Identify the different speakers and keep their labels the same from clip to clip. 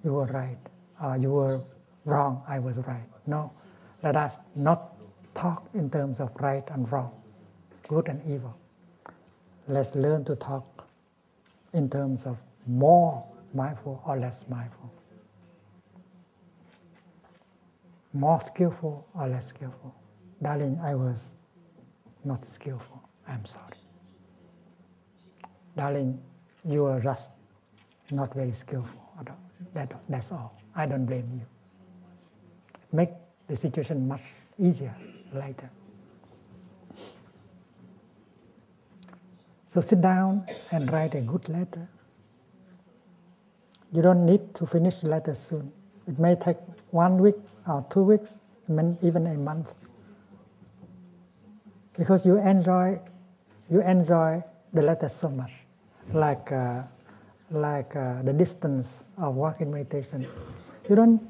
Speaker 1: you were right, you were wrong, I was right. No, let us not talk in terms of right and wrong, good and evil. Let's learn to talk in terms of more mindful or less mindful, more skillful or less skillful. Darling, I was not skillful, I'm sorry. Darling, you are just not very skillful. That's all. I don't blame you. Make the situation much easier later. So sit down and write a good letter. You don't need to finish the letter soon. It may take 1 week or 2 weeks, even a month. Because you enjoy the letter so much, like the distance of walking meditation. You don't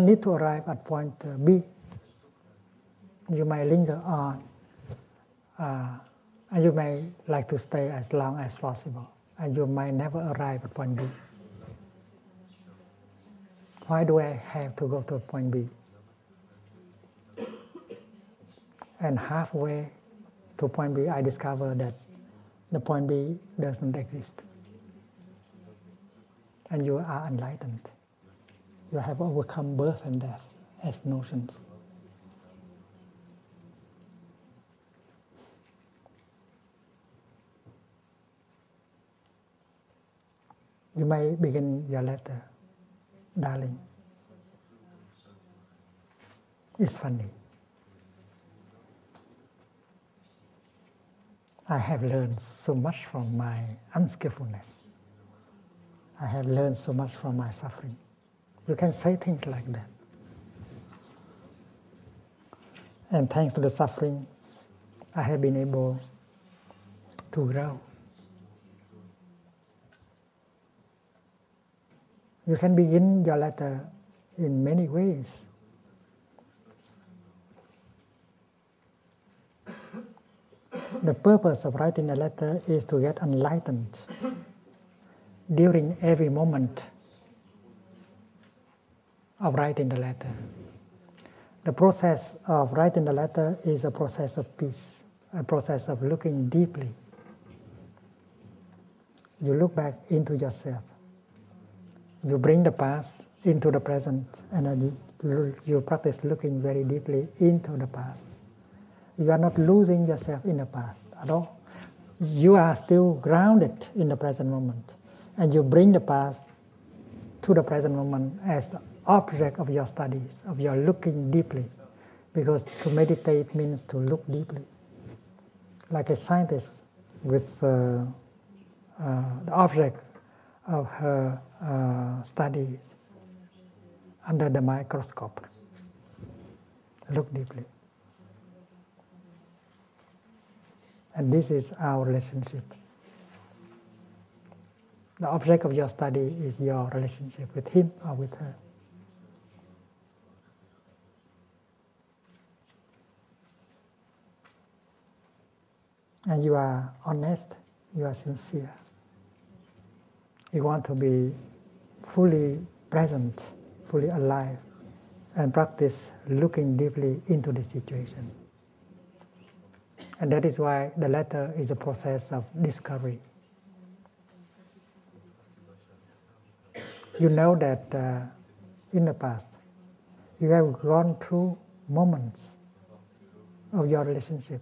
Speaker 1: need to arrive at point B. You may linger on, and you may like to stay as long as possible, and you might never arrive at point B. Why do I have to go to point B? And halfway to point B, I discover that the point B doesn't exist. And you are enlightened. You have overcome birth and death as notions. You may begin your letter, darling. It's funny. I have learned so much from my unskillfulness. I have learned so much from my suffering. You can say things like that. And thanks to the suffering, I have been able to grow. You can begin your letter in many ways. The purpose of writing a letter is to get enlightened during every moment of writing the letter. The process of writing the letter is a process of peace, a process of looking deeply. You look back into yourself. You bring the past into the present, and then you practice looking very deeply into the past. You are not losing yourself in the past at all. You are still grounded in the present moment. And you bring the past to the present moment as the object of your studies, of your looking deeply. Because to meditate means to look deeply. Like a scientist with the object of her studies under the microscope. Look deeply. And this is our relationship. The object of your study is your relationship with him or with her. And you are honest, you are sincere. You want to be fully present, fully alive, and practice looking deeply into the situation. And that is why the letter is a process of discovery. You know that in the past, you have gone through moments of your relationship.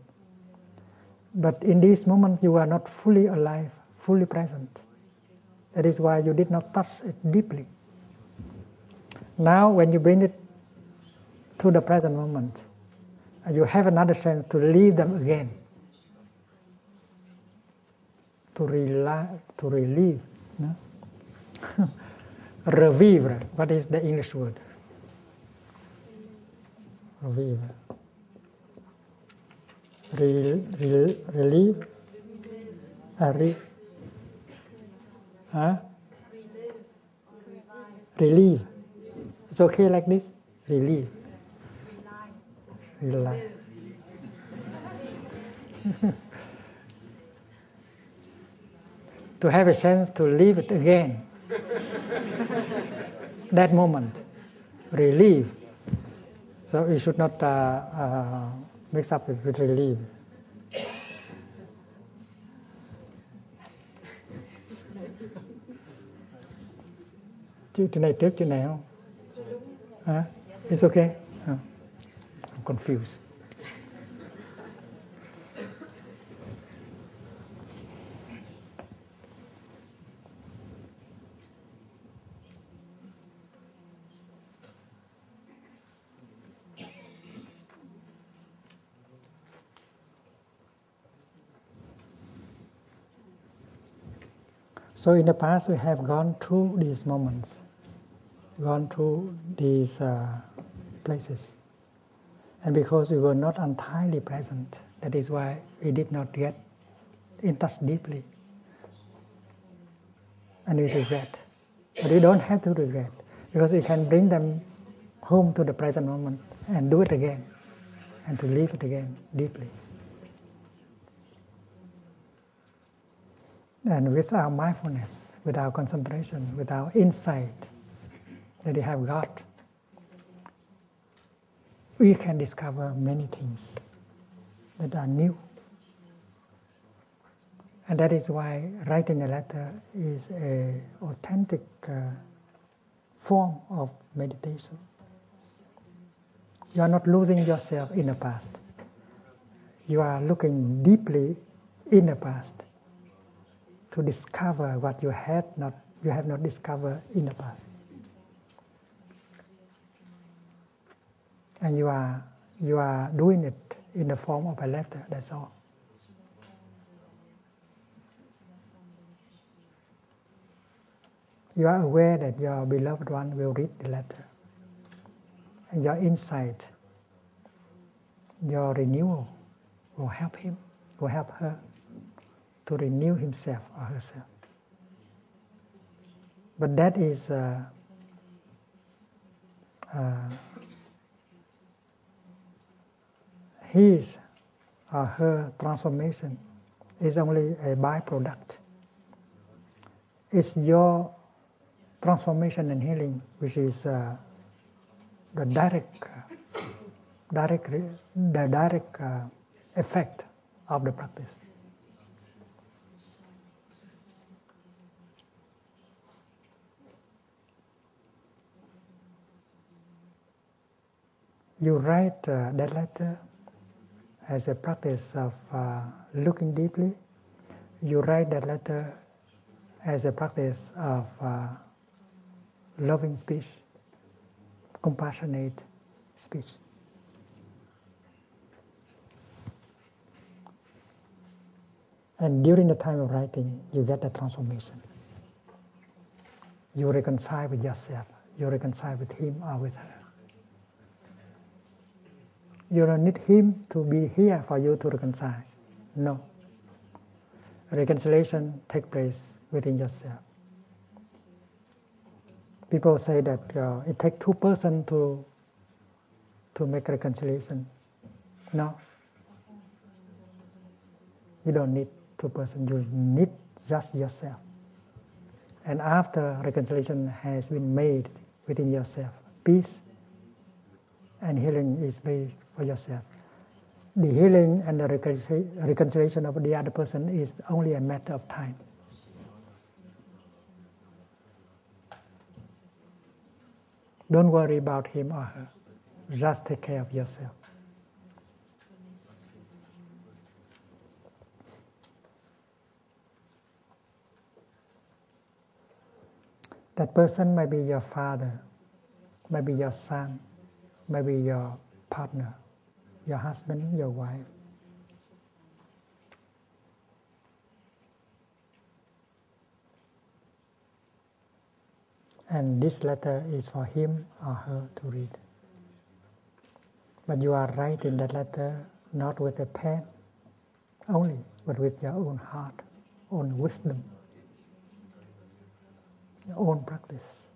Speaker 1: But in this moment, you are not fully alive, fully present. That is why you did not touch it deeply. Now, when you bring it to the present moment, you have another chance to leave them again, to relive, no? Revivre. What is the English word? Revivre. Relieve. Relieve. It's okay like this? Relieve. Relive. To have a chance to live it again. that moment, relief. So you should not mix up with relief. Chữ này trước chữ này không? It's okay. I'm confused. So in the past, we have gone through these moments, gone through these places. And because we were not entirely present, that is why we did not get in touch deeply. And we regret. But we don't have to regret, because we can bring them home to the present moment and do it again, and to live it again deeply. And with our mindfulness, with our concentration, with our insight that we have got, we can discover many things that are new. And that is why writing a letter is an authentic form of meditation. You are not losing yourself in the past. You are looking deeply in the past to discover what you have not discovered in the past. And you are doing it in the form of a letter, that's all. You are aware that your beloved one will read the letter. And your insight, your renewal will help him, will help her to renew himself or herself. But that is his or her transformation is only a byproduct. It's your transformation and healing which is the direct effect of the practice. You write that letter as a practice of looking deeply. You write that letter as a practice of loving speech, compassionate speech. And during the time of writing, you get the transformation. You reconcile with yourself. You reconcile with him or with her. You don't need him to be here for you to reconcile. No. Reconciliation takes place within yourself. People say that it takes two persons to make reconciliation. No. You don't need two persons. You need just yourself. And after reconciliation has been made within yourself, peace and healing is made for yourself. The healing and the reconciliation of the other person is only a matter of time. Don't worry about him or her. Just take care of yourself. That person may be your father, maybe your son, maybe your partner, your husband, your wife. And this letter is for him or her to read. But you are writing that letter not with a pen only, but with your own heart, own wisdom, your own practice.